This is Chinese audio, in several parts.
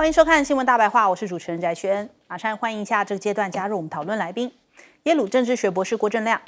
欢迎收看《新闻大白话》，我是主持人翟轩。马上欢迎一下这个阶段加入我们讨论来宾，耶鲁政治学博士郭正亮，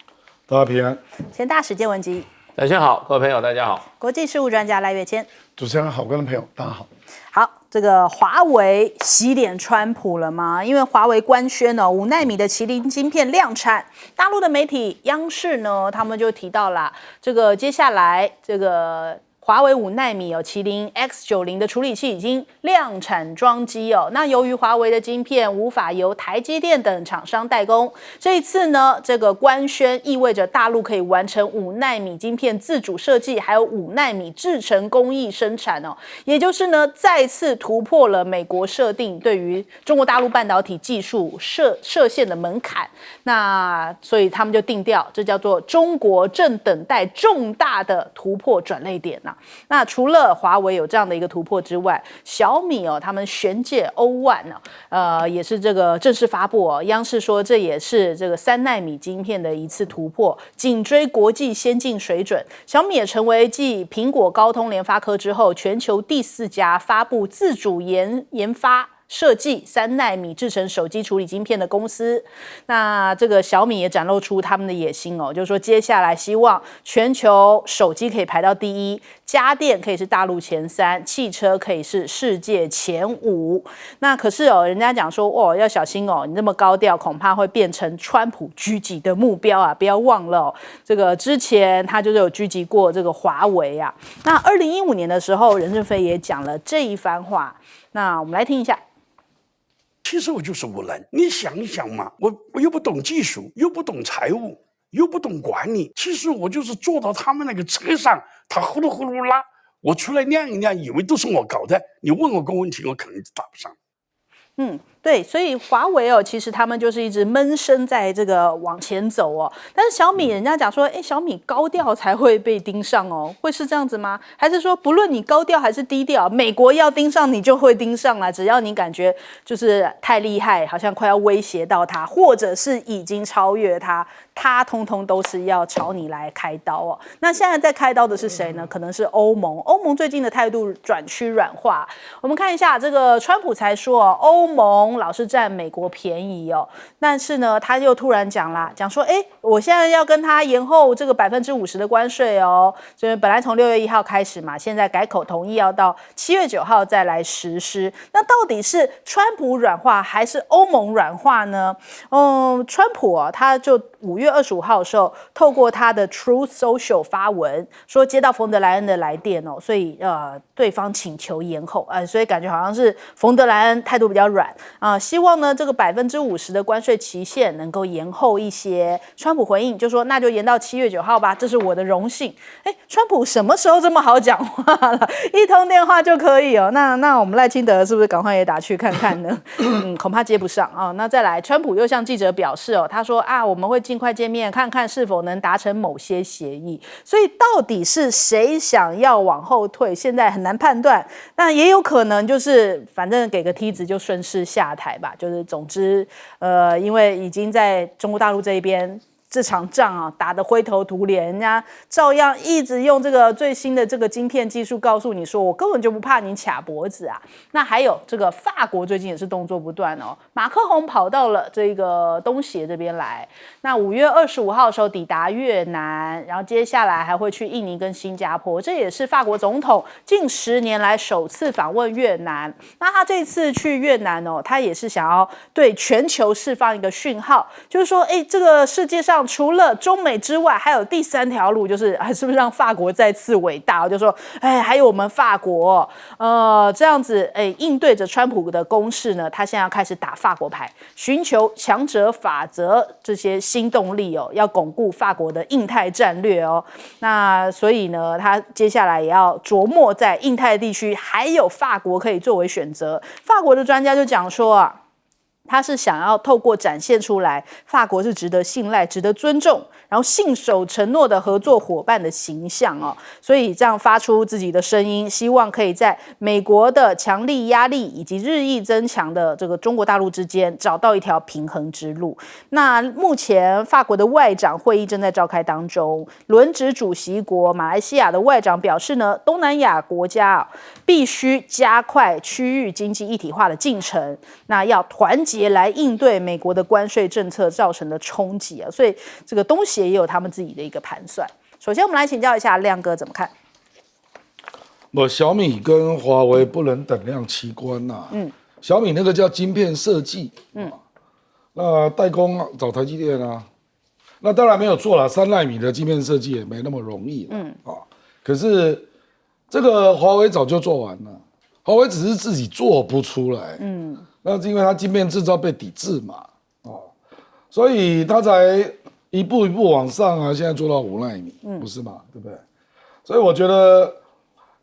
大家平安。前大使谢文吉，翟轩好，各位朋友大家好。国际事务专家赖岳谦，主持人好，观众朋友大家好。好，这个华为洗脸川普了吗？因为华为官宣5奈米的麒麟晶片量产，大陆的媒体央视呢，他们就提到了这个接下来这个。华为5奈米麒麟 X90 的处理器已经量产装机那由于华为的晶片无法由台积电等厂商代工，这一次呢，这个官宣意味着大陆可以完成5奈米晶片自主设计，还有5奈米制程工艺生产也就是呢，再次突破了美国设定对于中国大陆半导体技术设限的门槛。那所以他们就定调，这叫做中国正等待重大的突破转捩点那除了华为有这样的一个突破之外，小米他们玄界 O1 也是这个正式发布央视说这也是这个3奈米晶片的一次突破，紧追国际先进水准。小米也成为继苹果、高通、联发科之后，全球第4家发布自主研发设计3奈米制成手机处理晶片的公司。那这个小米也展露出他们的野心就是说接下来希望全球手机可以排到第1，家电可以是大陆前3，汽车可以是世界前5。那可是人家讲说要小心你这么高调恐怕会变成川普狙击的目标不要忘了这个之前他就是有狙击过这个华为那2015年的时候，任正非也讲了这一番话。那我们来听一下。其实我就是无能，你想一想嘛，我又不懂技术，又不懂财务，又不懂管理，其实我就是坐到他们那个车上，他呼噜呼噜拉，我出来亮一亮，以为都是我搞的。你问我个问题，我肯定答不上。对，所以华为其实他们就是一直闷声在这个往前走但是小米人家讲说，小米高调才会被盯上会是这样子吗？还是说不论你高调还是低调，美国要盯上你就会盯上只要你感觉就是太厉害，好像快要威胁到他，或者是已经超越他通通都是要朝你来开刀那现在在开刀的是谁呢？可能是欧盟。欧盟最近的态度转趋软化。我们看一下这个川普才说欧盟老是占美国便宜但是呢，他又突然讲说，我现在要跟他延后这个50%的关税所以本来从6月1号开始嘛，现在改口同意要到7月9号再来实施。那到底是川普软化还是欧盟软化呢？川普他就5月25号的时候，透过他的 Truth Social 发文说接到冯德莱恩的来电所以对方请求延后所以感觉好像是冯德莱恩态度比较软希望呢这个50%的关税期限能够延后一些。川普回应就说那就延到7月9号吧，这是我的荣幸。川普什么时候这么好讲话了？一通电话就可以那我们赖清德是不是赶快也打去看看呢？恐怕接不上那再来，川普又向记者表示他说我们会尽快见面，看看是否能达成某些协议。所以到底是谁想要往后退，现在很难判断。那也有可能就是反正给个梯子就顺势下台吧。就是总之因为已经在中国大陆这一边这场仗打得灰头土脸，人家照样一直用这个最新的这个晶片技术告诉你说我根本就不怕你卡脖子那还有这个法国最近也是动作不断马克宏跑到了这个东协这边来，那5月25号的时候抵达越南，然后接下来还会去印尼跟新加坡，这也是法国总统近10年来首次访问越南。那他这次去越南他也是想要对全球释放一个讯号，就是说这个世界上除了中美之外还有第3条路，就是是不是让法国再次伟大，就说还有我们法国这样子应对着川普的攻势呢，他现在要开始打法国牌，寻求强者法则这些新动力要巩固法国的印太战略那所以呢，他接下来也要琢磨在印太地区还有法国可以作为选择。法国的专家就讲说他是想要透过展现出来，法国是值得信赖、值得尊重，然后信守承诺的合作伙伴的形象哦，所以这样发出自己的声音，希望可以在美国的强力压力以及日益增强的这个中国大陆之间找到一条平衡之路。那目前法国的外长会议正在召开当中，轮值主席国马来西亚的外长表示呢，东南亚国家必须加快区域经济一体化的进程，那要团结来应对美国的关税政策造成的冲击啊，所以这个东协也有他们自己的一个盘算。首先，我们来请教一下亮哥怎么看？小米跟华为不能等量齐观呐。小米那个叫晶片设计，那代工找台积电啊，那当然没有错了，3奈米的晶片设计也没那么容易可是这个华为早就做完了，华为只是自己做不出来，那是因为它晶片制造被抵制嘛，所以它才一步一步往上啊，现在做到5奈米，不是嘛？对不对？所以我觉得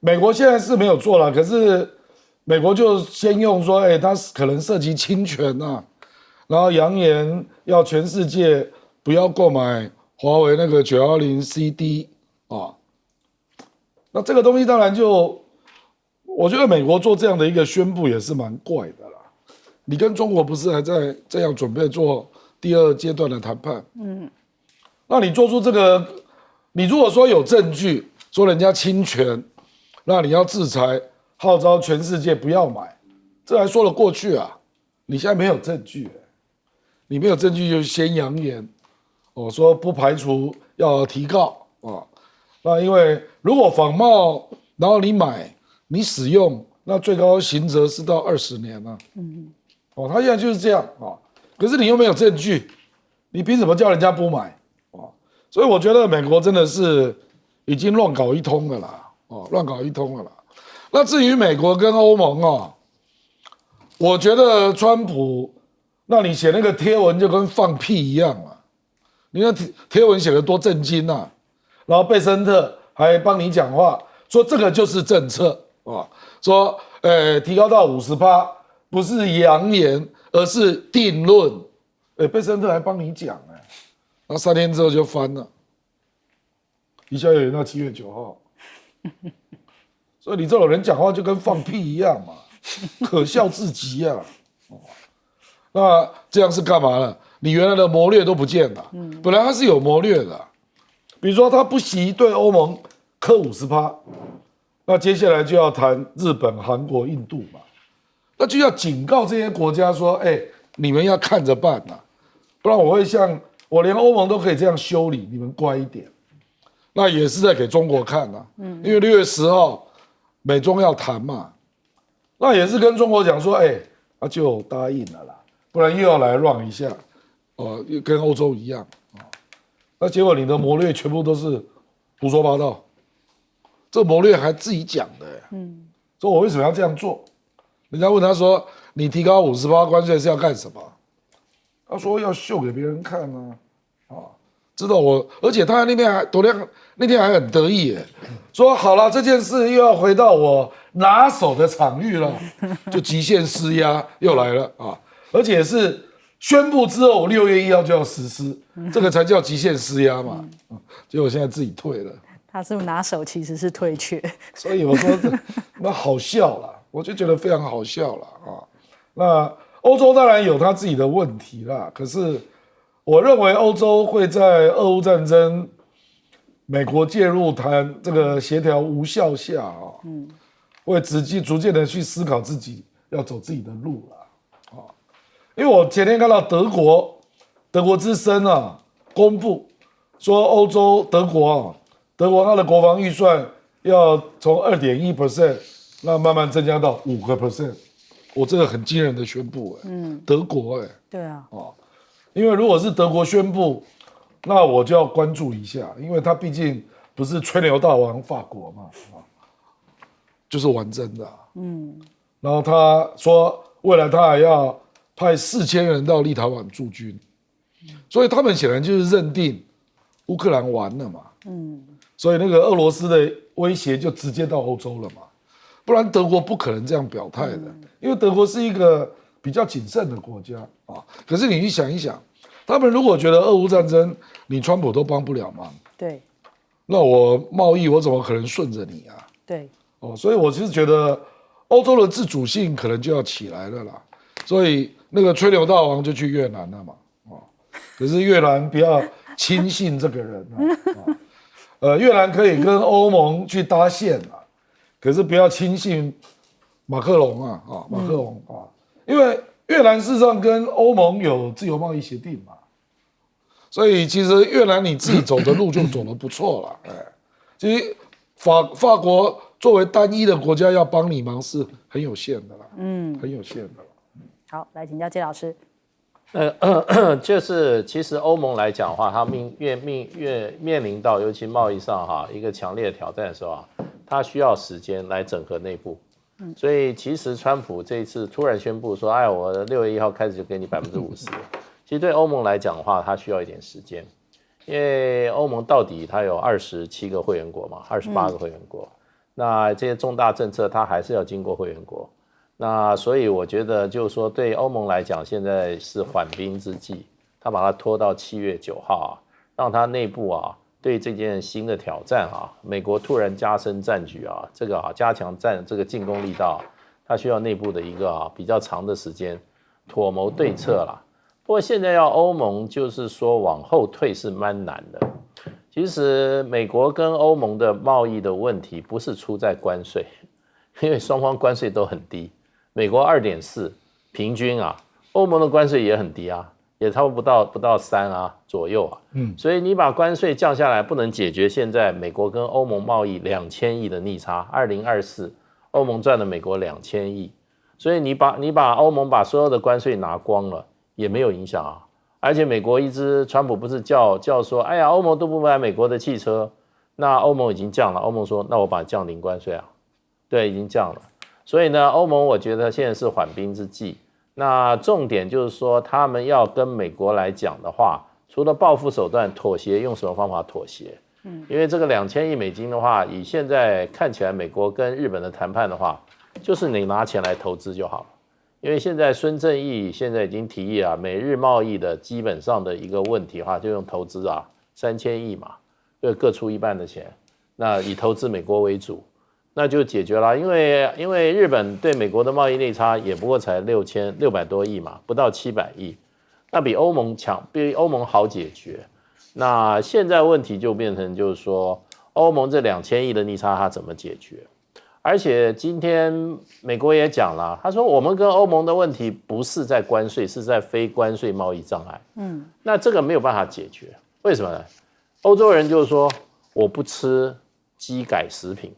美国现在是没有做了，可是美国就先用说，它可能涉及侵权啊，然后扬言要全世界不要购买华为那个910CD 啊，那这个东西当然就，我觉得美国做这样的一个宣布也是蛮怪的啦。你跟中国不是还在这样准备做第2阶段的谈判？那你做出这个，你如果说有证据说人家侵权，那你要制裁，号召全世界不要买，这还说得过去啊？你现在没有证据，你没有证据就先扬言，说不排除要提告啊。那因为如果仿冒，然后你买，你使用，那最高刑责是到20年啊。他现在就是这样啊。可是你又没有证据，你凭什么叫人家不买？所以我觉得美国真的是已经乱搞一通了啦，乱搞一通了啦。那至于美国跟欧盟我觉得川普，那你写那个贴文就跟放屁一样啊！你那贴文写得多震惊啊！然后贝森特还帮你讲话，说这个就是政策说提高到50%，不是扬言，而是定论。贝森特还帮你讲然后3天之后就翻了，一下又延到7月9号。所以你这种人讲话就跟放屁一样嘛，可笑至极啊！那这样是干嘛呢？你原来的谋略都不见了。本来他是有谋略的，比如说他不惜对欧盟课50%，那接下来就要谈日本、韩国、印度嘛，那就要警告这些国家说：你们要看着办不然我会像我连欧盟都可以这样修理，你们乖一点。那也是在给中国看因为6月10号美中要谈嘛，那也是跟中国讲说，就答应了啦，不然又要来 run 一下，跟欧洲一样那结果你的谋略全部都是胡说八道，这谋略还自己讲的说我为什么要这样做？人家问他说，你提高50%关税是要干什么？他说要秀给别人看知道我，而且他那天还很得意说好了，这件事又要回到我拿手的场域了，就极限施压又来了而且是宣布之后6月1号就要实施，这个才叫极限施压嘛。结果现在自己退了，他是不是拿手其实是退却？所以我说那好笑啦，我就觉得非常好笑啦那欧洲当然有他自己的问题啦，可是我认为欧洲会在俄乌战争、美国介入谈这个协调无效下会逐渐的去思考自己要走自己的路啦因为我前天看到德国之声公布说欧洲德国它的国防预算要从2.1%那慢慢增加到5%，这个很惊人的宣布德国对啊因为如果是德国宣布，那我就要关注一下，因为他毕竟不是吹牛大王法国嘛，就是玩真的然后他说未来他还要派4000人到立陶宛驻军，所以他们显然就是认定乌克兰完了嘛，所以那个俄罗斯的威胁就直接到欧洲了嘛，不然德国不可能这样表态的，因为德国是一个比较谨慎的国家啊。可是你去想一想，他们如果觉得俄乌战争你川普都帮不了忙，对，那我贸易我怎么可能顺着你啊？对，所以我其实觉得欧洲的自主性可能就要起来了啦。所以那个吹牛大王就去越南了嘛，可是越南不要轻信这个人越南可以跟欧盟去搭线啊，可是不要轻信马克龙马克龙因为越南事实上跟欧盟有自由贸易协定嘛，所以其实越南你自己走的路就走得不错了，其实法国作为单一的国家要帮你忙是很有限的啦，很有限的啦。好，来请教谢老师。就是其实欧盟来讲的话，它面临到尤其贸易上一个强烈的挑战的时候它需要时间来整合内部。所以其实川普这一次突然宣布说，哎，我6月1号开始就给你50%，其实对欧盟来讲的话，它需要一点时间，因为欧盟到底它有27个会员国嘛，28个会员国，那这些重大政策它还是要经过会员国。那所以我觉得就是说，对欧盟来讲，现在是缓兵之计，他把它拖到7月9号让它内部对这件新的挑战美国突然加深战局这个加强这个进攻力道，它需要内部的一个比较长的时间妥谋对策啦。不过现在要欧盟就是说往后退是蛮难的。其实美国跟欧盟的贸易的问题不是出在关税，因为双方关税都很低。美国2.4平均欧盟的关税也很低也差不多不到3左右所以你把关税降下来，不能解决现在美国跟欧盟贸易2000亿的逆差。2024欧盟赚了美国2000亿，所以你把欧盟把所有的关税拿光了也没有影响而且美国川普不是叫说，哎呀，欧盟都不买美国的汽车，那欧盟已经降了，欧盟说那我把它降0关税对，已经降了。所以呢，欧盟我觉得现在是缓兵之计。那重点就是说，他们要跟美国来讲的话，除了报复手段妥协，用什么方法妥协？因为这个2000亿美金的话，以现在看起来，美国跟日本的谈判的话，就是你拿钱来投资就好了。因为现在孙正义现在已经提议美日贸易的基本上的一个问题就用投资3000亿嘛，就各出一半的钱，那以投资美国为主。那就解决了，因为日本对美国的贸易逆差也不过才600多亿嘛，不到700亿，那比欧盟强，比欧盟好解决。那现在问题就变成就是说，欧盟这2000亿的逆差它怎么解决？而且今天美国也讲了，他说我们跟欧盟的问题不是在关税，是在非关税贸易障碍。那这个没有办法解决，为什么呢？欧洲人就是说我不吃基改食品。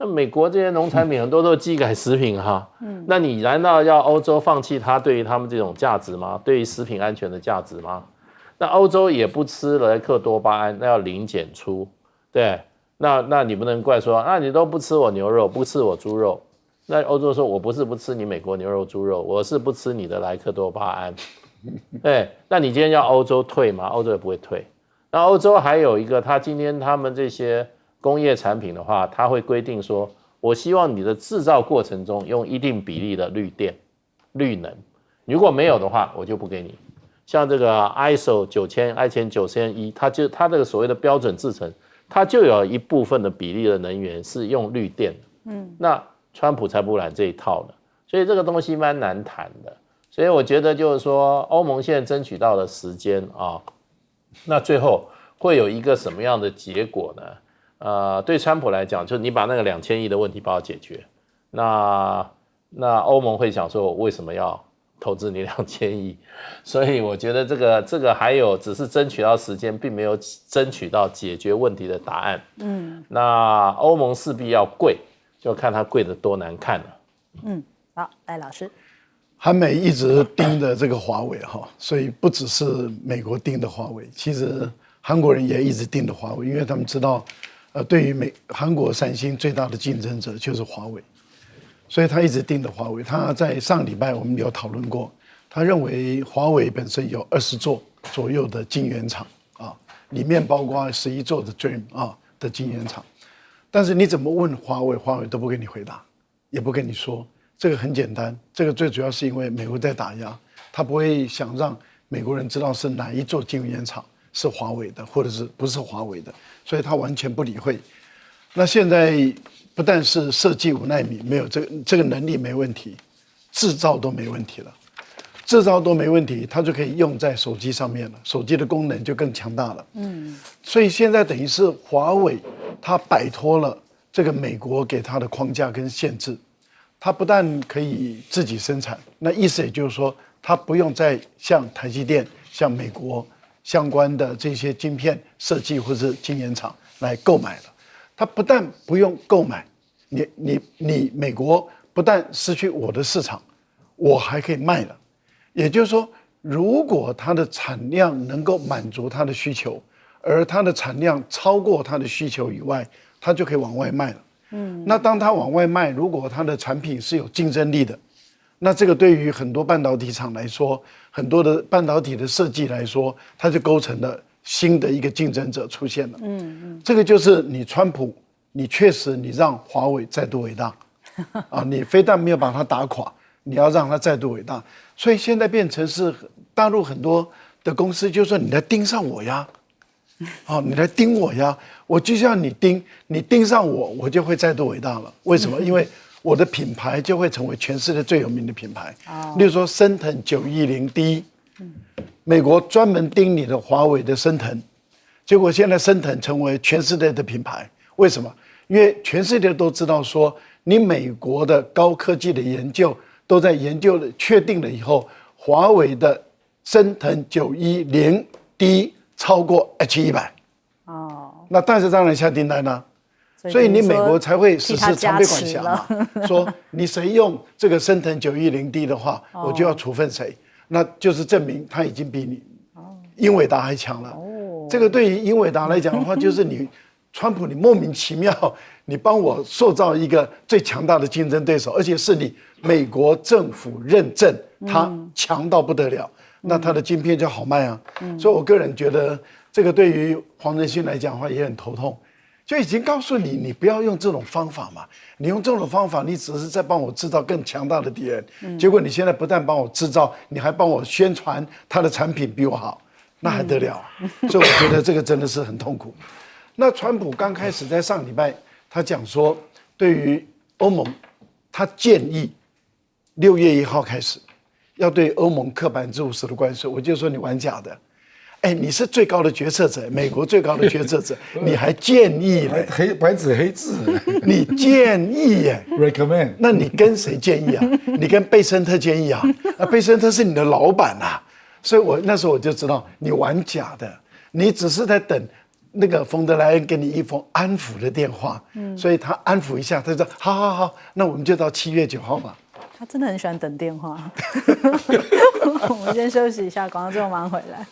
那美国这些农产品很多都是基改食品那你难道要欧洲放弃它对于他们这种价值吗？对于食品安全的价值吗？那欧洲也不吃莱克多巴胺，那要零检出，对，那你不能怪说，你都不吃我牛肉，不吃我猪肉，那欧洲说我不是不吃你美国牛肉猪肉，我是不吃你的莱克多巴胺，对，那你今天要欧洲退吗？欧洲也不会退。那欧洲还有一个，今天他们这些工业产品的话，它会规定说，我希望你的制造过程中用一定比例的绿电、绿能，如果没有的话，我就不给你。像这个 ISO 9001，它这个所谓的标准制程，它就有一部分的比例的能源是用绿电的。那川普才不染这一套呢，所以这个东西蛮难谈的。所以我觉得就是说，欧盟现在争取到的时间那最后会有一个什么样的结果呢？对川普来讲，就是你把那个2000亿的问题把它解决，那欧盟会想说，我为什么要投资你2000亿？所以我觉得这个还有只是争取到时间，并没有争取到解决问题的答案。那欧盟势必要跪，就看它跪得多难看了。好，来老师。韩美一直盯着这个华为所以不只是美国盯着华为，其实韩国人也一直盯着华为，因为他们知道。对于韩国三星最大的竞争者就是华为，所以他一直盯着华为。他在上礼拜我们有讨论过，他认为华为本身有20座左右的晶圆厂里面包括11座的 Dream 的晶圆厂，但是你怎么问华为，华为都不给你回答，也不跟你说这个很简单，这个最主要是因为美国在打压，他不会想让美国人知道是哪一座晶圆厂是华为的，或者是不是华为的，所以他完全不理会。那现在不但是设计5奈米没有这个能力没问题，制造都没问题了，制造都没问题，它就可以用在手机上面了，手机的功能就更强大了。所以现在等于是华为它摆脱了这个美国给它的框架跟限制，它不但可以自己生产，那意思也就是说，它不用再像台积电、像美国相关的这些晶片设计或是晶圆厂来购买了。它不但不用购买，你美国不但失去我的市场，我还可以卖了。也就是说，如果它的产量能够满足它的需求，而它的产量超过它的需求以外，它就可以往外卖了。那当它往外卖，如果它的产品是有竞争力的，那这个对于很多半导体厂来说，很多的半导体的设计来说，它就构成了新的一个竞争者出现了。这个就是你川普，你确实你让华为再度伟大啊，你非但没有把它打垮，你要让它再度伟大。所以现在变成是大陆很多的公司就说你来盯上我呀，你来盯我呀，我就像你盯上我，我就会再度伟大了。为什么？因为我的品牌就会成为全世界最有名的品牌。例如说升腾910D，美国专门盯你的华为的升腾，结果现在升腾成为全世界的品牌。为什么？因为全世界都知道说，你美国的高科技的研究都在研究了确定了以后，华为的升腾910D 超过 H100。那但是当然下订单了。所以你美国才会实施常备管辖嘛，说你谁用这个升腾910D 的话，我就要处分谁，那就是证明他已经比你英伟达还强了。这个对于英伟达来讲的话，就是你川普你莫名其妙，你帮我塑造一个最强大的竞争对手，而且是你美国政府认证他强到不得了，那他的晶片就好卖啊。所以我个人觉得这个对于黄仁勋来讲的话也很头痛。就已经告诉你，你不要用这种方法嘛。你用这种方法，你只是在帮我制造更强大的敌人。结果你现在不但帮我制造，你还帮我宣传他的产品比我好，那还得了啊？所以我觉得这个真的是很痛苦。那川普刚开始在上礼拜，他讲说，对于欧盟，他建议6月1号开始要对欧盟课50%的关税。我就说你玩假的。你是最高的决策者，美国最高的决策者，你还建议嘞？白纸黑字，你建议耶 recommend， 那你跟谁建议啊？你跟贝森特建议啊？贝森特是你的老板啊，所以我那时候我就知道你玩假的，你只是在等那个冯德莱恩给你一封安抚的电话，所以他安抚一下，他说好，那我们就到7月9号吧。他真的很喜欢等电话。我们先休息一下，广告之后马上回来。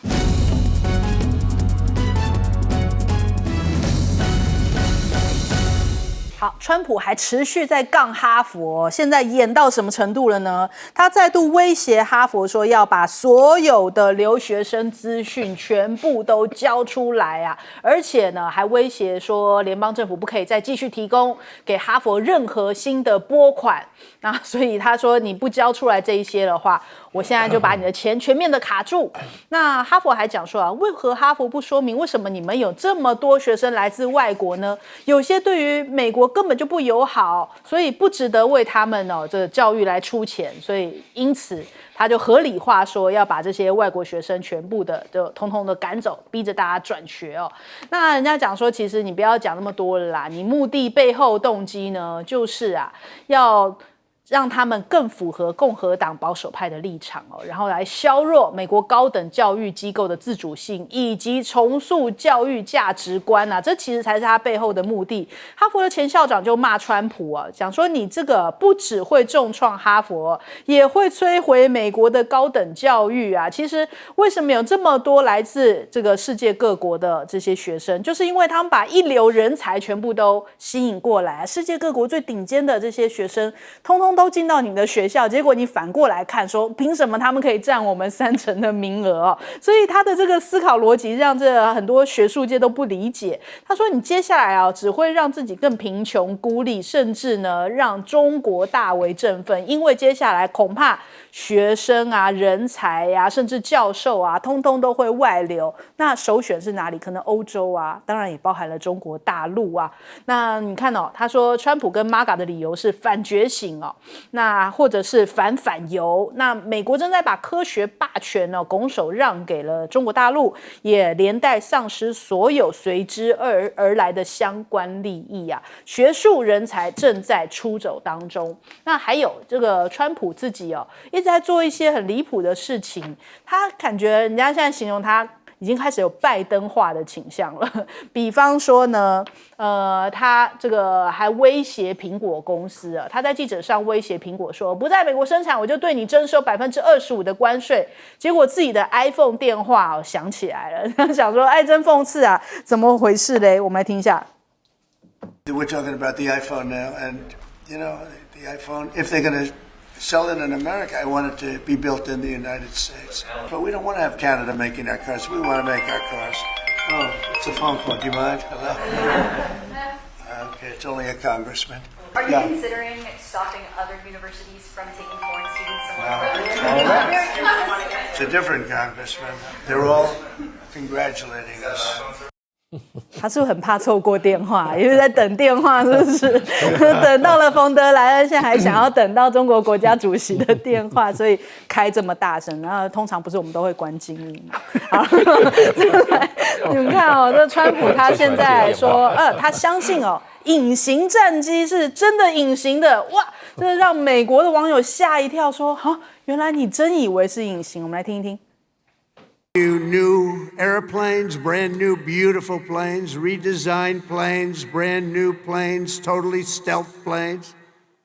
好，川普还持续在杠哈佛，现在演到什么程度了呢？他再度威胁哈佛说要把所有的留学生资讯全部都交出来啊，而且呢还威胁说联邦政府不可以再继续提供给哈佛任何新的拨款。那所以他说你不交出来这一些的话，我现在就把你的钱全面的卡住。那哈佛还讲说啊，为何哈佛不说明为什么你们有这么多学生来自外国呢？有些对于美国根本就不友好，所以不值得为他们这个教育来出钱，所以因此他就合理化说要把这些外国学生全部的就统统的赶走，逼着大家转学哦。那人家讲说，其实你不要讲那么多了啦，你目的背后动机呢，就是要让他们更符合共和党保守派的立场哦，然后来削弱美国高等教育机构的自主性，以及重塑教育价值观啊，这其实才是他背后的目的。哈佛的前校长就骂川普啊，讲说你这个不只会重创哈佛，也会摧毁美国的高等教育啊。其实为什么有这么多来自这个世界各国的这些学生，就是因为他们把一流人才全部都吸引过来，世界各国最顶尖的这些学生，通通都进到你的学校，结果你反过来看说，凭什么他们可以占我们30%的名额哦？所以他的这个思考逻辑让这很多学术界都不理解。他说，你接下来啊，只会让自己更贫穷孤立，甚至呢让中国大为振奋，因为接下来恐怕学生啊、人才啊，甚至教授啊，通通都会外流。那首选是哪里？可能欧洲啊，当然也包含了中国大陆啊。那你看哦，他说川普跟 MAGA 的理由是反觉醒哦，那或者是反犹。那美国正在把科学霸权呢拱手让给了中国大陆，也连带丧失所有随之而来的相关利益啊。学术人才正在出走当中。那还有这个川普自己哦，一直在做一些很离谱的事情，他感觉人家现在形容他已经开始有拜登化的倾向了。比方说呢，他这个还威胁苹果公司啊，他在记者上威胁苹果说，不在美国生产，我就对你征收25%的关税。结果自己的 iPhone 电话哦响起来了，他想说，哎，真讽刺啊，怎么回事嘞？我们来听一下。We're talking about the iPhone now, and you know, the iPhone, if they're going to sell it in America, I want it to be built in the United States. But we don't want to have Canada making our cars. We want to make our cars. Oh, it's a phone call. Do you mind? Hello? Okay, it's only a congressman. Are you considering stopping other universities from taking foreign students? It's a different congressman. They're all congratulating us. 他是不是很怕错过电话？因为在等电话，是不是？等到了冯德莱恩，现在还想要等到中国国家主席的电话，所以开这么大声。然后通常不是我们都会关静音嘛？好，你们看哦，这川普他现在说，他相信哦，隐形战机是真的隐形的，哇，这让美国的网友吓一跳，说啊，原来你真以为是隐形？我们来听一听。New airplanes, brand new, beautiful planes, redesigned planes, brand new planes, totally stealth planes.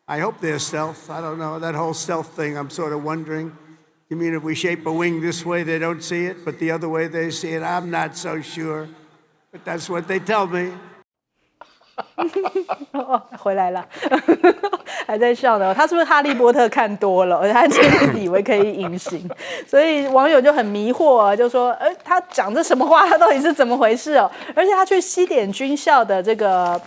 I hope they're stealth. I don't know. That whole stealth thing, I'm sort of wondering. You mean if we shape a wing this way, they don't see it, but the other way they see it? I'm not so sure. But that's what they tell me. 回来了，还在笑呢。他是不是哈利波特看多了？他真的以为可以隐形，所以网友就很迷惑啊，就说：他讲这什么话？他到底是怎么回事哦？而且他去西点军校的这个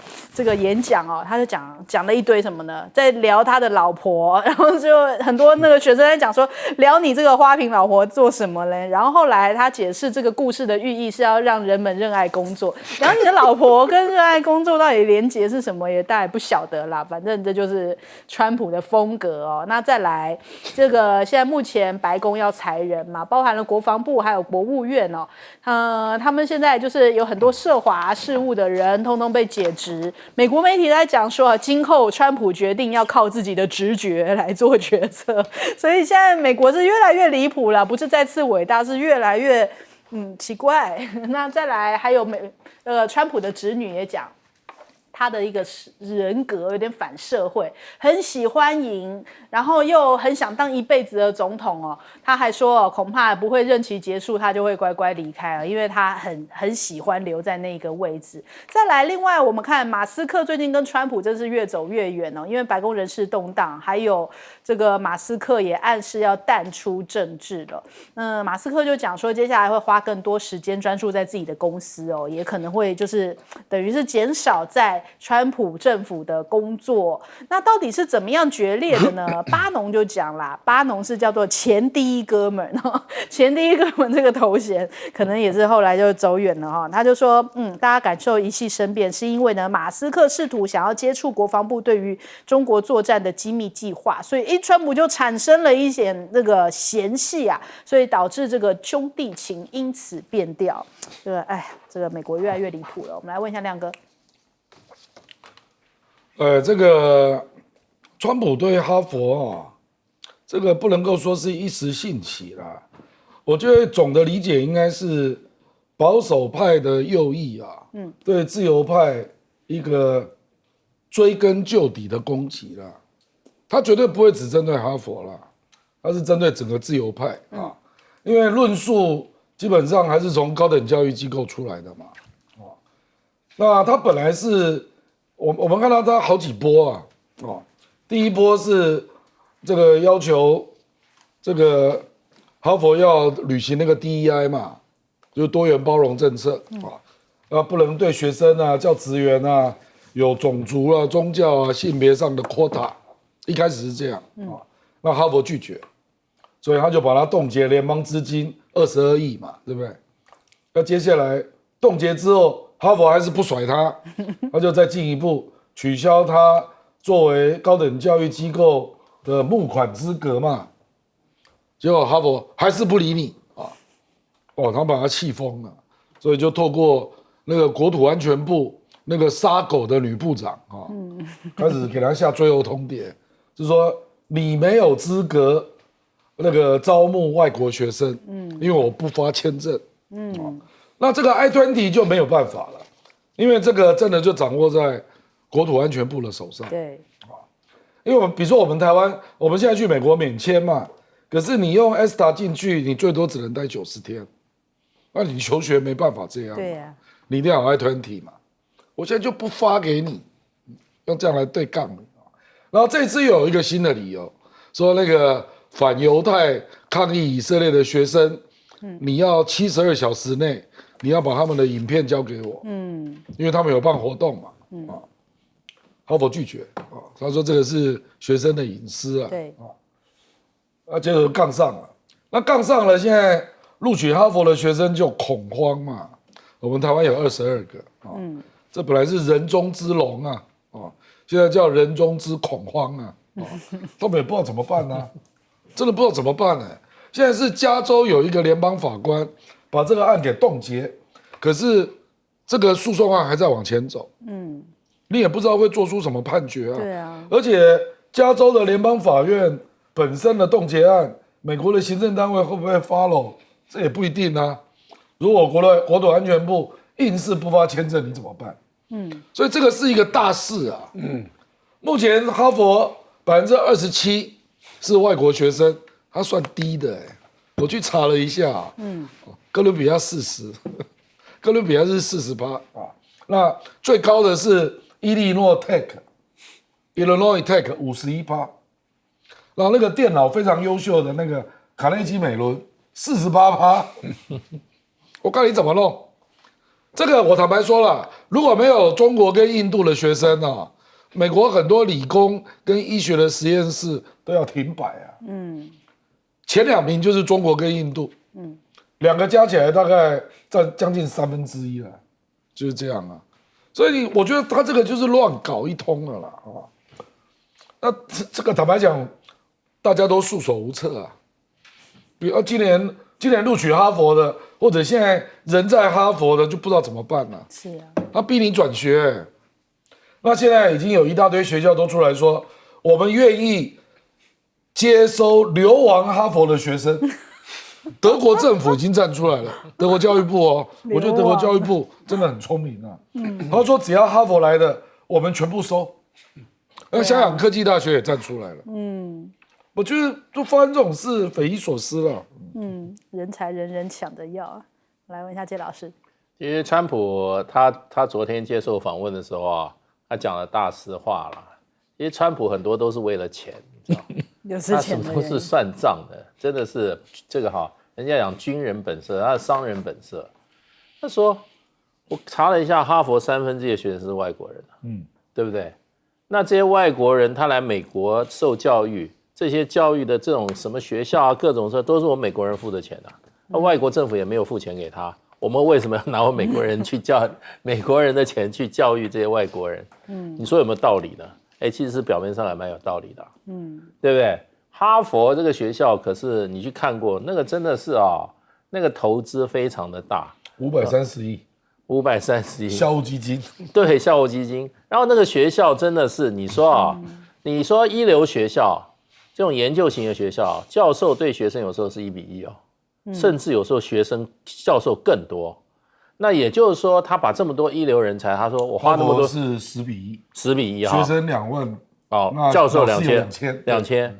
演讲哦，他就讲了一堆什么呢？在聊他的老婆，然后就很多那个学生在讲说，聊你这个花瓶老婆做什么嘞？然后后来他解释这个故事的寓意是要让人们热爱工作，然后你的老婆跟热爱工作到底连结是什么，也大概不晓得啦。反正这就是川普的风格哦。那再来，这个现在目前白宫要裁人嘛，包含了国防部还有国务院哦。他们现在就是有很多涉华事务的人，通通被解职。美国媒体在讲说，今后川普决定要靠自己的直觉来做决策，所以现在美国是越来越离谱了，不是再次伟大，是越来越奇怪。那再来还有川普的侄女也讲。他的一个人格有点反社会，很喜欢赢，然后又很想当一辈子的总统哦。他还说恐怕不会任期结束，他就会乖乖离开了，因为他很喜欢留在那个位置。再来，另外我们看马斯克最近跟川普真是越走越远哦，因为白宫人事动荡，还有这个马斯克也暗示要淡出政治了。马斯克就讲说，接下来会花更多时间专注在自己的公司哦，也可能会就是等于是减少在川普政府的工作。那到底是怎么样决裂的呢？巴农就讲啦，巴农是叫做前第一哥们哦，前第一哥们这个头衔可能也是后来就走远了哈。他就说，大家感受一系生变，是因为呢，马斯克试图想要接触国防部对于中国作战的机密计划，所以川普就产生了一些那个嫌隙啊，所以导致这个兄弟情因此变调。这个美国越来越离谱了。我们来问一下亮哥。这个川普对哈佛这个不能够说是一时兴起啦。我觉得总的理解应该是保守派的右翼对自由派一个追根究底的攻击啦。他绝对不会只针对哈佛啦，他是针对整个自由派因为论述基本上还是从高等教育机构出来的嘛。那他本来是。我们看到他好几波第一波是这个要求这个哈佛要履行那个 DEI 嘛，就是多元包容政策不能对学生啊、教职员啊有种族啊、宗教啊、性别上的 quota， 一开始是这样那哈佛拒绝，所以他就把它冻结联邦资金22亿嘛，对不对？那接下来冻结之后，哈佛还是不甩他，他就再进一步取消他作为高等教育机构的募款资格嘛。结果哈佛还是不理你他把他气疯了，所以就透过那个国土安全部那个杀狗的女部长开始给他下最后通牒，就是说你没有资格那个招募外国学生，因为我不发签证，那这个 I-20 就没有办法了，因为这个真的就掌握在国土安全部的手上。对，因为比如说我们台湾，我们现在去美国免签嘛，可是你用 ESTA 进去，你最多只能待90天，那你求学没办法这样，对呀，你一定要有 I-20 嘛，我现在就不发给你，用这样来对杠你。然后这次又有一个新的理由，说那个反犹太抗议以色列的学生，你要72小时内，你要把他们的影片交给我，因为他们有办活动嘛，哈佛拒绝他说这个是学生的隐私啊，对，结果杠上了，那杠上了，现在录取哈佛的学生就恐慌嘛，我们台湾有22个这本来是人中之龙啊，现在叫人中之恐慌啊，他们也不知道怎么办啊，真的不知道怎么办呢。现在是加州有一个联邦法官把这个案给冻结，可是这个诉讼案还在往前走，你也不知道会做出什么判决啊。对啊，而且加州的联邦法院本身的冻结案，美国的行政单位会不会 follow， 这也不一定啊。如果国土安全部硬是不发签证，你怎么办？所以这个是一个大事啊。目前哈佛27%是外国学生，它算低的我去查了一下哥伦比亚40%，哥伦比亚是40%那最高的是Illinois Tech 51%，然后那个电脑非常优秀的那个卡内基美伦48%，我告诉你怎么弄。这个我坦白说了，如果没有中国跟印度的学生美国很多理工跟医学的实验室都要停摆啊。前2名就是中国跟印度，两个加起来大概占将近1/3了，就是这样啊。所以我觉得他这个就是乱搞一通了啦那这个坦白讲，大家都束手无策啊。比如今年录取哈佛的，或者现在人在哈佛的，就不知道怎么办了。是啊，他逼你转学那现在已经有一大堆学校都出来说，我们愿意接收流亡哈佛的学生。德国政府已经站出来了，德国教育部我觉得德国教育部真的很聪明啊。他说只要哈佛来的，我们全部收。那香港科技大学也站出来了。我觉得就发生这种事，匪夷所思了。人才人人抢着要。来问一下谢老师，其实川普他昨天接受访问的时候他讲了大实话了。其实川普很多都是为了钱，你知道吗？有事钱的人，他什么都是算账的，真的是这个人家讲军人本色，他是商人本色。他说，我查了一下，哈佛1/3的学生是外国人对不对？那这些外国人他来美国受教育，这些教育的这种什么学校各种事都是我们美国人付的钱那外国政府也没有付钱给他，我们为什么要拿我美国人去美国人的钱去教育这些外国人？你说有没有道理呢？其实是表面上还蛮有道理的对不对？哈佛这个学校可是你去看过，那个真的是那个投资非常的大，530亿，530亿，校务基金，对，校务基金。然后那个学校真的是，你说你说一流学校这种研究型的学校，教授对学生有时候是1:1甚至有时候教授更多。那也就是说，他把这么多一流人才，他说我花那么多是10:1，学生2万教授2000，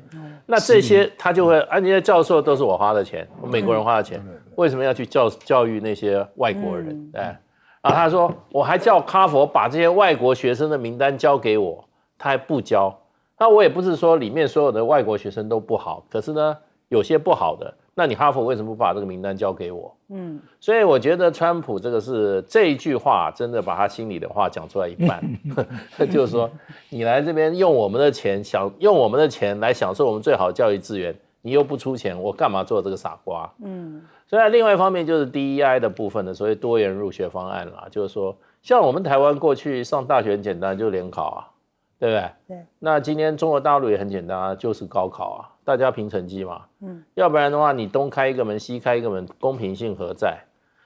那这些他就会那些教授都是我花的钱，美国人花的钱，为什么要去教育那些外国人？然后他说我还叫哈佛把这些外国学生的名单交给我，他还不交，那我也不是说里面所有的外国学生都不好，可是呢，有些不好的，那你哈佛为什么不把这个名单交给我？所以我觉得川普这一句话真的把他心里的话讲出来一半，就是说你来这边用我们的钱，用我们的钱来享受我们最好的教育资源，你又不出钱，我干嘛做这个傻瓜？所以另外一方面就是 DEI 的部分的所谓多元入学方案啦，就是说像我们台湾过去上大学很简单，就联考啊。对不对？对。那今天中国大陆也很简单啊，就是高考啊，大家凭成绩嘛。要不然的话，你东开一个门，西开一个门，公平性何在？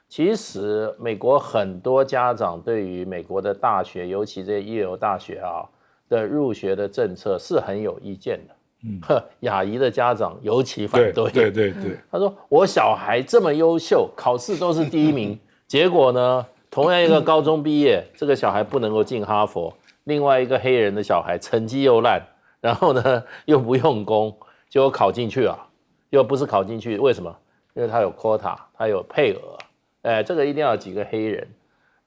其实美国很多家长对于美国的大学，尤其这些一流大学啊的入学的政策是很有意见的。亚裔的家长尤其反对。对。他说：“我小孩这么优秀，考试都是第1名，结果呢，同样一个高中毕业，这个小孩不能够进哈佛。”另外一个黑人的小孩成绩又烂，然后呢又不用功，结果考进去啊，又不是考进去，为什么？因为他有 quota， 他有配额，这个一定要有几个黑人。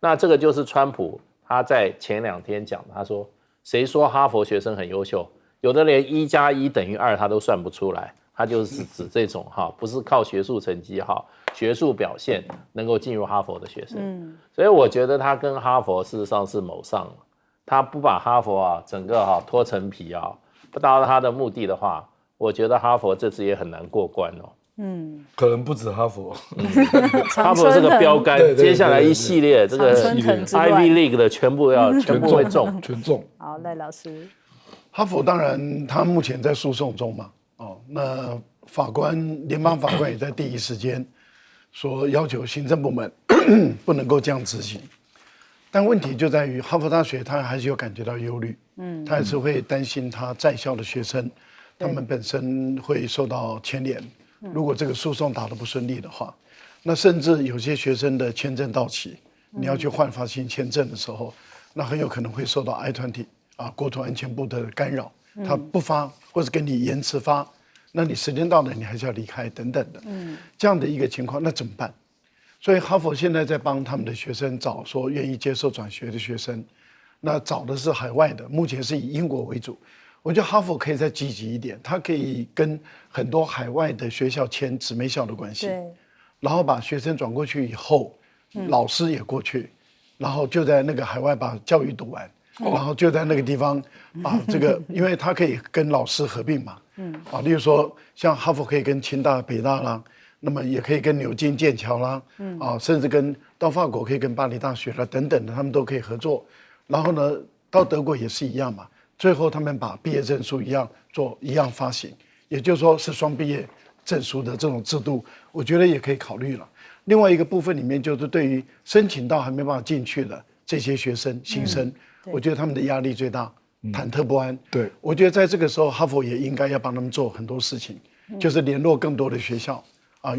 那这个就是川普他在前2天讲的，他说谁说哈佛学生很优秀？有的连1+1等于2他都算不出来，他就是指这种不是靠学术成绩学术表现能够进入哈佛的学生。所以我觉得他跟哈佛事实上是谋上了。他不把哈佛整个拖成皮不达到他的目的的话，我觉得哈佛这次也很难过关哦。可能不止哈佛，哈佛是个标杆，接下来一系列这个 Ivy League 的全部会中，全中。好，赖老师，哈佛当然他目前在诉讼中嘛，那联邦法官也在第一时间说要求行政部门不能够这样执行。但问题就在于哈佛大学，他还是有感觉到忧虑，他还是会担心他在校的学生，他们本身会受到牵连。如果这个诉讼打得不顺利的话，那甚至有些学生的签证到期，你要去换发新签证的时候，那很有可能会受到 I-20国土安全部的干扰，他不发或者跟你延迟发，那你时间到了你还是要离开等等的，这样的一个情况，那怎么办？所以哈佛现在在帮他们的学生找说愿意接受转学的学生，那找的是海外的，目前是以英国为主。我觉得哈佛可以再积极一点，他可以跟很多海外的学校签姊妹校的关系，然后把学生转过去以后，老师也过去，然后就在那个海外把教育读完，然后就在那个地方把这个，因为他可以跟老师合并嘛，例如说像哈佛可以跟清大、北大啦。那么也可以跟牛津、剑桥啦，甚至到法国可以跟巴黎大学啦等等的，他们都可以合作。然后呢，到德国也是一样嘛。最后他们把毕业证书一样发行，也就是说是双毕业证书的这种制度，我觉得也可以考虑了。另外一个部分里面就是对于申请到还没办法进去的这些学生新生，我觉得他们的压力最大，忐忑不安。对，我觉得在这个时候，哈佛也应该要帮他们做很多事情，就是联络更多的学校。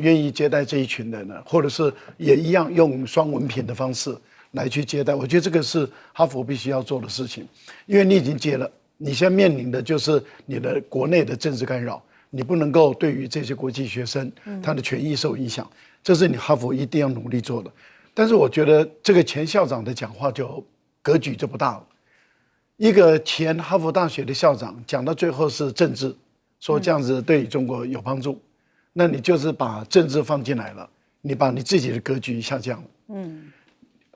愿意接待这一群人呢，或者是也一样用双文凭的方式来去接待，我觉得这个是哈佛必须要做的事情，因为你已经接了，你现在面临的就是你的国内的政治干扰，你不能够对于这些国际学生他的权益受影响，这是你哈佛一定要努力做的。但是我觉得这个前校长的讲话就格局就不大了，一个前哈佛大学的校长讲到最后是政治，说这样子对中国有帮助。那你就是把政治放进来了，你把你自己的格局下降了。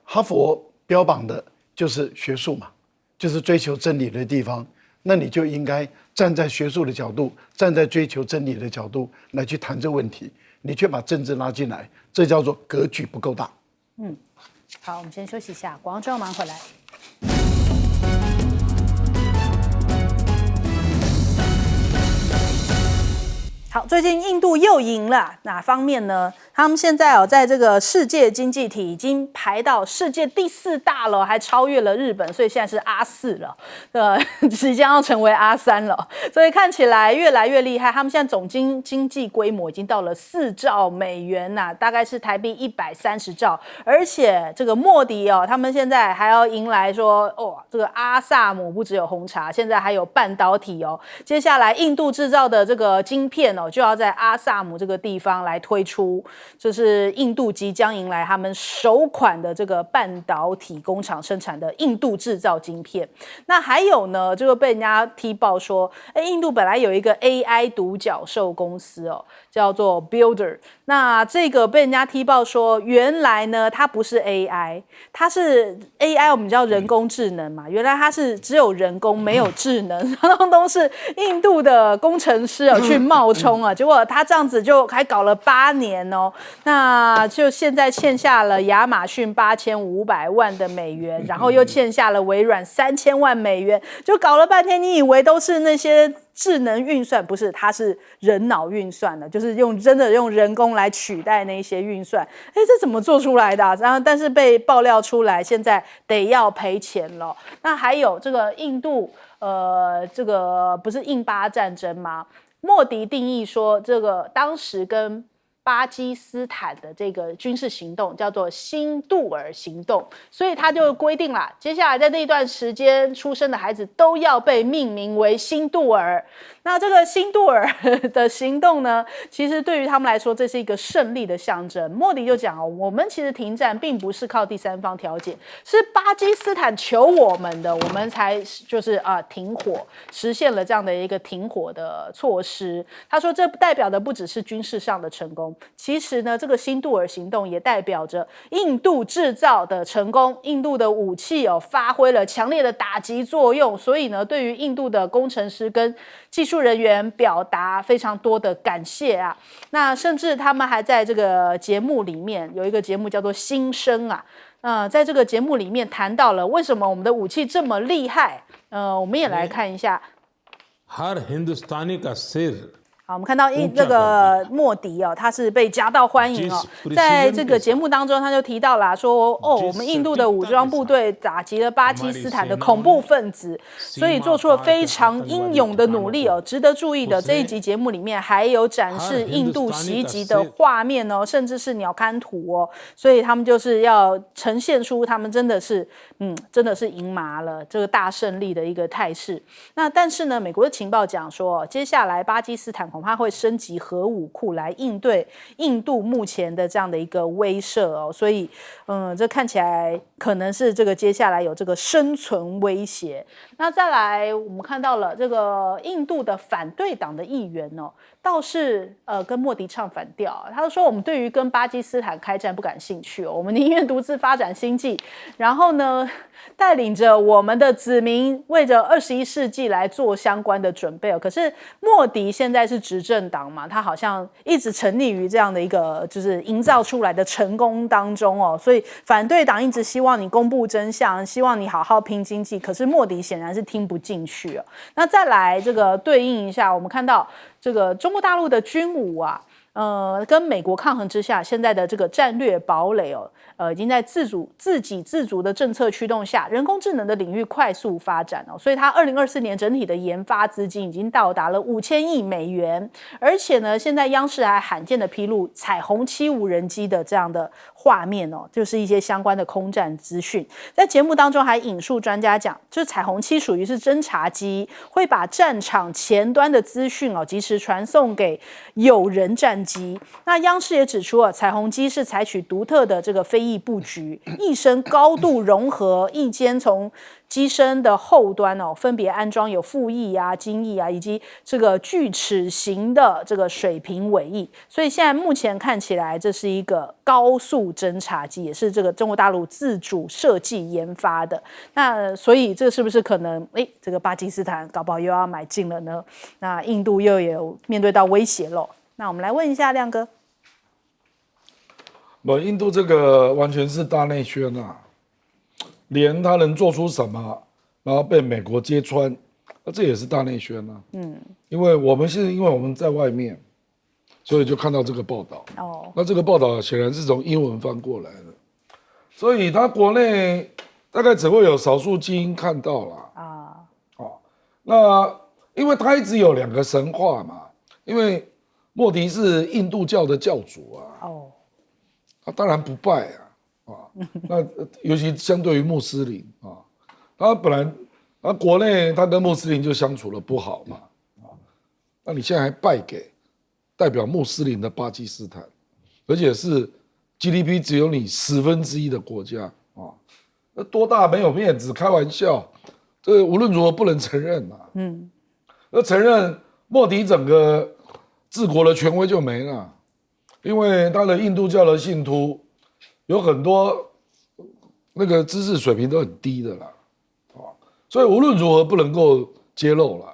哈佛标榜的就是学术嘛，就是追求真理的地方，那你就应该站在学术的角度，站在追求真理的角度来去谈这个问题，你却把政治拉进来，这叫做格局不够大。好，我们先休息一下，广告之后马上回来。好，最近印度又赢了，哪方面呢？他们现在在这个世界经济体已经排到世界第4大了，还超越了日本，所以现在是R4了，即将要成为R3了，所以看起来越来越厉害。他们现在总经济规模已经到了4兆美元呐，大概是台币130兆，而且这个莫迪他们现在还要迎来说，这个阿萨姆不只有红茶，现在还有半导体接下来印度制造的这个晶片就要在阿萨姆这个地方来推出，就是印度即将迎来他们首款的这个半导体工厂生产的印度制造晶片。那还有呢，这个被人家踢爆说，印度本来有一个 AI 独角兽公司哦，叫做 Builder。那这个被人家踢爆说，原来呢它不是 AI， 它是 AI， 我们叫人工智能嘛，原来它是只有人工没有智能，都是印度的工程师去冒充啊，结果他这样子就还搞了8年哦，那就现在欠下了亚马逊8500万的美元，然后又欠下了微软3000万美元，就搞了半天，你以为都是那些智能运算，不是，它是人脑运算的，就是真的用人工来取代那些运算。这怎么做出来的啊？然后但是被爆料出来，现在得要赔钱了。那还有这个印度，这个不是印巴战争吗？莫迪定义说，这个当时跟巴基斯坦的这个军事行动叫做辛杜尔行动，所以他就规定了，接下来在那段时间出生的孩子都要被命名为辛杜尔。那这个辛杜尔的行动呢，其实对于他们来说，这是一个胜利的象征。莫迪就讲哦，我们其实停战并不是靠第三方调解，是巴基斯坦求我们的，我们才就是停火，实现了这样的一个停火的措施。他说，这代表的不只是军事上的成功，其实呢，这个辛杜尔行动也代表着印度制造的成功，印度的武器发挥了强烈的打击作用，所以呢，对于印度的工程师跟技术人员表达非常多的感谢啊。那甚至他们还在这个节目里面有一个节目叫做《新生》啊，在这个节目里面谈到了为什么我们的武器这么厉害。我们也来看一下。好，我们看到这个莫迪他是被夹道欢迎在这个节目当中他就提到了说，我们印度的武装部队打击了巴基斯坦的恐怖分子，所以做出了非常英勇的努力值得注意的，这一集节目里面还有展示印度袭击的画面甚至是鸟瞰图所以他们就是要呈现出他们真的是赢麻了，这个大胜利的一个态势。那但是呢，美国的情报讲说，接下来巴基斯坦恐怕会升级核武库来应对印度目前的这样的一个威慑所以这看起来可能是这个接下来有这个生存威胁。那再来我们看到了这个印度的反对党的议员倒是跟莫迪唱反调，他说我们对于跟巴基斯坦开战不感兴趣我们宁愿独自发展经济，然后呢带领着我们的子民为着21世纪来做相关的准备可是莫迪现在是执政党嘛，他好像一直沉溺于这样的一个就是营造出来的成功当中所以反对党一直希望你公布真相，希望你好好拼经济，可是莫迪显然是听不进去那再来这个对应一下，我们看到这个中国大陆的军武跟美国抗衡之下，现在的这个战略堡垒已经在自给自足的政策驱动下，人工智能的领域快速发展所以它2024年整体的研发资金已经到达了5000亿美元，而且呢，现在央视还罕见的披露彩虹7无人机的这样的画面就是一些相关的空战资讯。在节目当中还引述专家讲，就是彩虹7属于是侦察机，会把战场前端的资讯及时传送给有人战机。那央视也指出彩虹机是采取独特的这个飞翼布局，翼身高度融合，翼尖从机身的后端分别安装有副翼襟翼以及这个锯齿形的这个水平尾翼，所以现在目前看起来这是一个高速侦察机，也是这个中国大陆自主设计研发的。那所以这是不是可能这个巴基斯坦搞不好又要买进了呢？那印度又有面对到威胁了。那我们来问一下亮哥。印度这个完全是大内宣连他能做出什么，然后被美国揭穿，这也是大内宣因为我们在外面，所以就看到这个报道那这个报道显然是从英文翻过来的，所以他国内大概只会有少数精英看到啦那因为他一直有2个神话嘛，因为莫迪是印度教的教主他当然不拜那尤其相对于穆斯林他本来国内他跟穆斯林就相处的不好嘛那你现在还拜给代表穆斯林的巴基斯坦，而且是 GDP 只有你1/10的国家啊，那多大没有面子？开玩笑，这无论如何不能承认啊。那承认莫迪整个治国的权威就没了，因为他的印度教的信徒有很多那个知识水平都很低的啦，所以无论如何不能够揭露啦。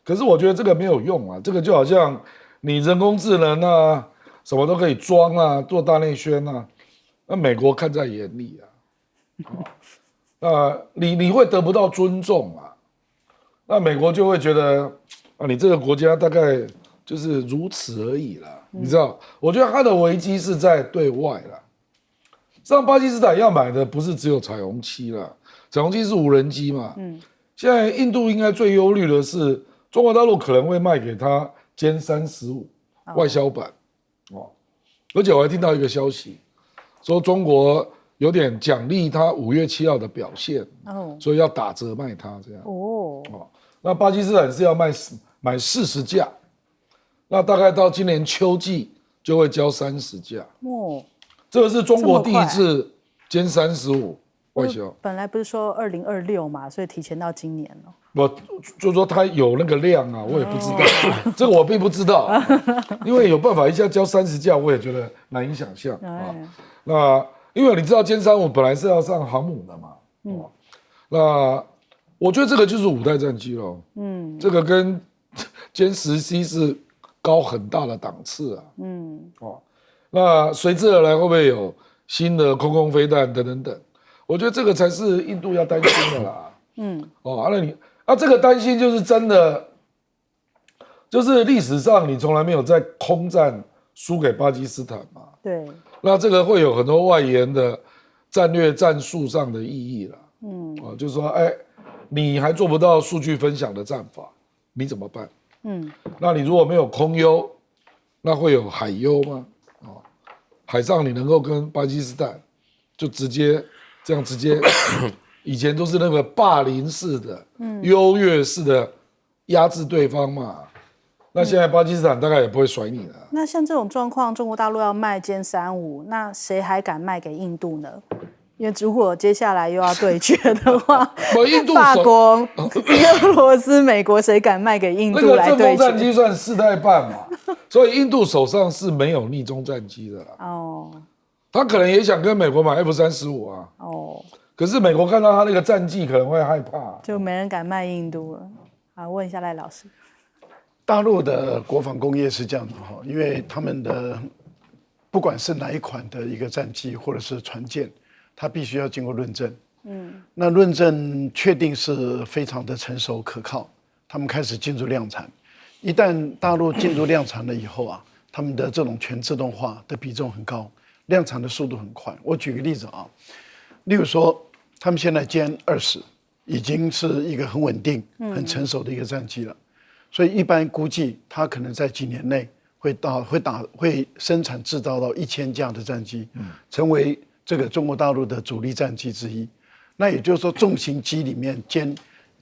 可是我觉得这个没有用啊，这个就好像你人工智能啊，什么都可以装啊，做大内宣啊，那美国看在眼里啊，你会得不到尊重啊，那美国就会觉得啊，你这个国家大概就是如此而已啦，你知道？我觉得它的危机是在对外啦。像巴基斯坦要买的不是只有彩虹七啦，彩虹七是无人机嘛，现在印度应该最忧虑的是中国大陆可能会卖给他歼35外销版，而且我还听到一个消息，说中国有点奖励他5月7号的表现，所以要打折卖他这样。那巴基斯坦是要买40架，那大概到今年秋季就会交30架。这个是中国第一次歼35外销。本来不是说2026嘛，所以提前到今年了。我就说它有那个量啊，我也不知道，这个我并不知道，因为有办法一下交30架，我也觉得难以想象啊。那因为你知道歼35本来是要上航母的嘛，那我觉得这个就是5代战机咯，这个跟歼10C 是高很大的档次啊，那随之而来会不会有新的空空飞弹等等？我觉得这个才是印度要担心的啦。那这个担心就是真的，就是历史上你从来没有在空战输给巴基斯坦嘛。对。那这个会有很多外延的战略战术上的意义啦。就是说，你还做不到数据分享的战法，你怎么办？那你如果没有空优，那会有海优吗？海上你能够跟巴基斯坦就直接以前都是那个霸凌式的、优越式的压制对方嘛。那现在巴基斯坦大概也不会甩你了。那像这种状况，中国大陆要卖歼35，那谁还敢卖给印度呢？因为如果接下来又要对决的话，印度法国、俄罗斯、美国谁敢卖给印度来对决？那个阵风战机算4代半嘛，所以印度手上是没有逆中战机的啦。他可能也想跟美国买 F-35啊。可是美国看到他那个战绩可能会害怕，就没人敢卖印度了。好，问一下赖老师，大陆的国防工业是这样的哈，因为他们的不管是哪一款的一个战机或者是船舰，它必须要经过论证。那论证确定是非常的成熟可靠，他们开始进入量产。一旦大陆进入量产了以后啊，他们的这种全自动化的比重很高，量产的速度很快。我举个例子啊，例如说，他们现在歼20已经是一个很稳定、很成熟的一个战机了，所以一般估计它可能在几年内会生产制造到1000架的战机，成为这个中国大陆的主力战机之一。那也就是说，重型机里面歼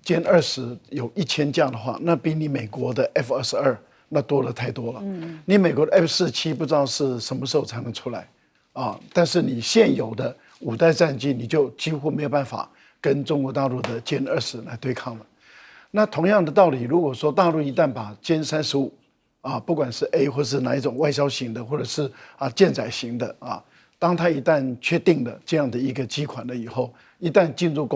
20有1000架的话，那比你美国的 F-22那多了太多了。你美国的 F-47不知道是什么时候才能出来啊？但是你现有的5代战机，你就几乎没有办法跟中国大陆的歼20来对抗了。那同样的道理，如果说大陆一旦把歼35啊，不管是 A 或是哪一种外销型的，或者是舰载型的啊，当它一旦确定了这样的一个机款了以后，一旦进入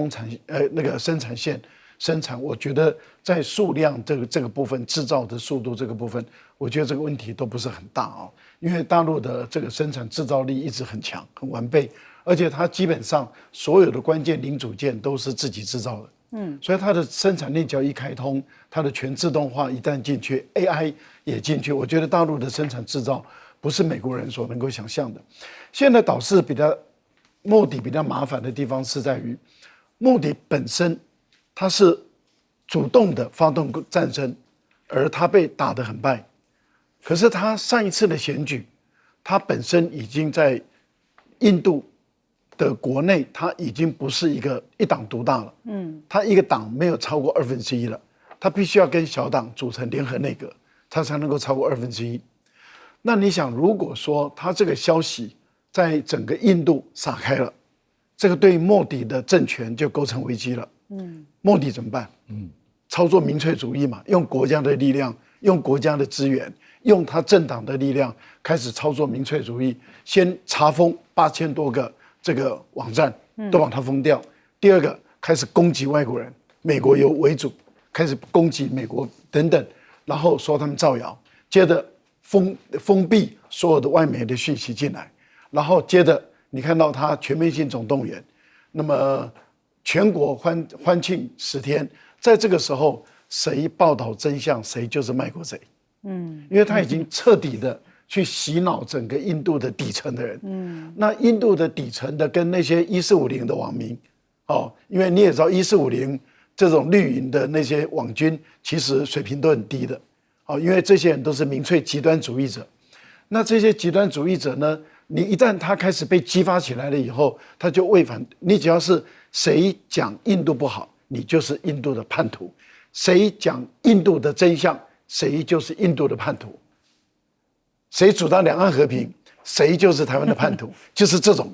那个生产线生产，我觉得在数量这个部分，制造的速度这个部分，我觉得这个问题都不是很大啊，因为大陆的这个生产制造力一直很强、很完备，而且它基本上所有的关键零组件都是自己制造的。所以它的生产链只要一开通，它的全自动化一旦进去 ，AI 也进去，我觉得大陆的生产制造不是美国人所能够想象的。现在导致目的比较麻烦的地方是在于，目的本身它是主动的发动战争，而他被打得很败。可是他上一次的选举，他本身已经在印度的国内，他已经不是一党独大了。他一个党没有超过1/2了，他必须要跟小党组成联合内阁，他才能够超过1/2。那你想，如果说他这个消息在整个印度撒开了，这个对莫迪的政权就构成危机了。莫迪怎么办？操作民粹主义嘛，用国家的力量，用国家的资源，用他政党的力量开始操作民粹主义，先查封8000多个这个网站，都把它封掉。第二个，开始攻击外国人，美国为主，开始攻击美国等等，然后说他们造谣，接着封闭所有的外媒的讯息进来，然后接着你看到他全面性总动员，那么全国欢庆10天，在这个时候，谁报道真相，谁就是卖国贼。因为他已经彻底的去洗脑整个印度的底层的人。那印度的底层的跟那些1450的网民，因为你也知道1450这种绿营的那些网军，其实水平都很低的。因为这些人都是民粹极端主义者。那这些极端主义者呢，你一旦他开始被激发起来了以后，他就违反。你只要是谁讲印度不好，你就是印度的叛徒；谁讲印度的真相，谁就是印度的叛徒；谁主张两岸和平，谁就是台湾的叛徒。就是这种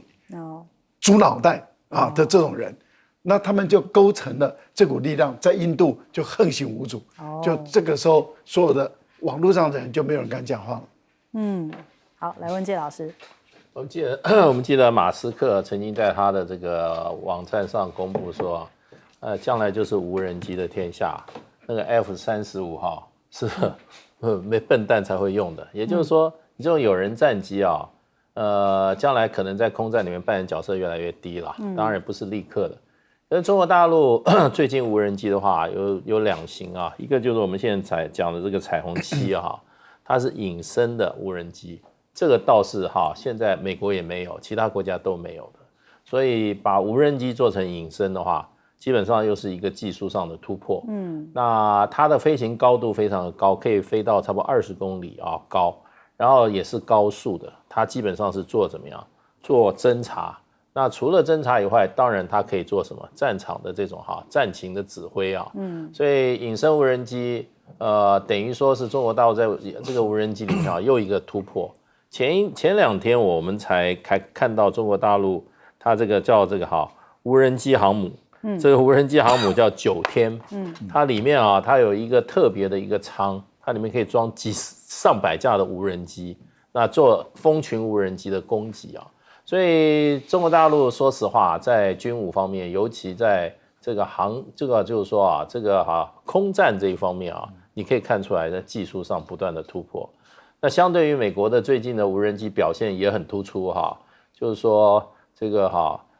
猪脑袋的这种人，那他们就构成了这股力量，在印度就横行无阻。就这个时候，所有的网络上的人就没有人敢讲话了。好，来问介老师。我们记得马斯克曾经在他的这个网站上公布说，将来就是无人机的天下，那个 F-35号是没笨蛋才会用的，也就是说，你这种有人战机将来可能在空战里面扮演角色越来越低了，当然也不是立刻的。但是中国大陆最近无人机的话有2型一个就是我们现在讲的这个彩虹7它是隐身的无人机。这个倒是现在美国也没有，其他国家都没有的，所以把无人机做成隐身的话，基本上又是一个技术上的突破。那它的飞行高度非常的高，可以飞到差不多20公里高，然后也是高速的。它基本上是做怎么样？做侦察。那除了侦察以外，当然它可以做什么？战场的这种战情的指挥所以隐身无人机等于说是中国大陆在这个无人机里面又一个突破。前2天我们才看到中国大陆它这个叫这个无人机航母，这个无人机航母叫9天，它里面它有一个特别的一个舱，它里面可以装上百架的无人机，那做蜂群无人机的攻击所以中国大陆说实话，在军武方面，尤其在这个就是说这个空战这一方面你可以看出来在技术上不断的突破。那相对于美国的最近的无人机表现也很突出就是说这个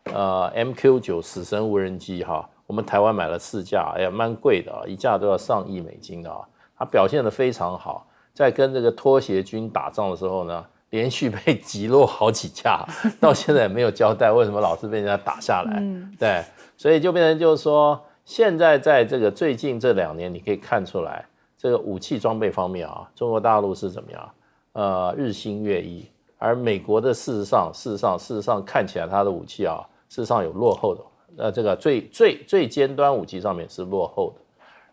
MQ9 死神无人机我们台湾买了4架，蛮贵的1架都要上亿美金的它表现得非常好，在跟这个拖鞋军打仗的时候呢，连续被击落好几架，到现在也没有交代为什么老是被人家打下来。对，所以就变成就是说，现在在这个最近这2年，你可以看出来。这个武器装备方面中国大陆是怎么样？日新月异，而美国的事实上看起来它的武器事实上有落后的，这个最尖端武器上面是落后的。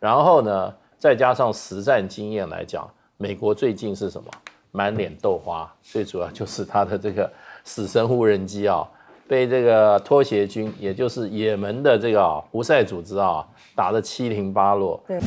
然后呢，再加上实战经验来讲，美国最近是什么？满脸豆花，最主要就是它的这个死神无人机被这个拖鞋军，也就是也门的这个胡塞组织打得7零8落。对。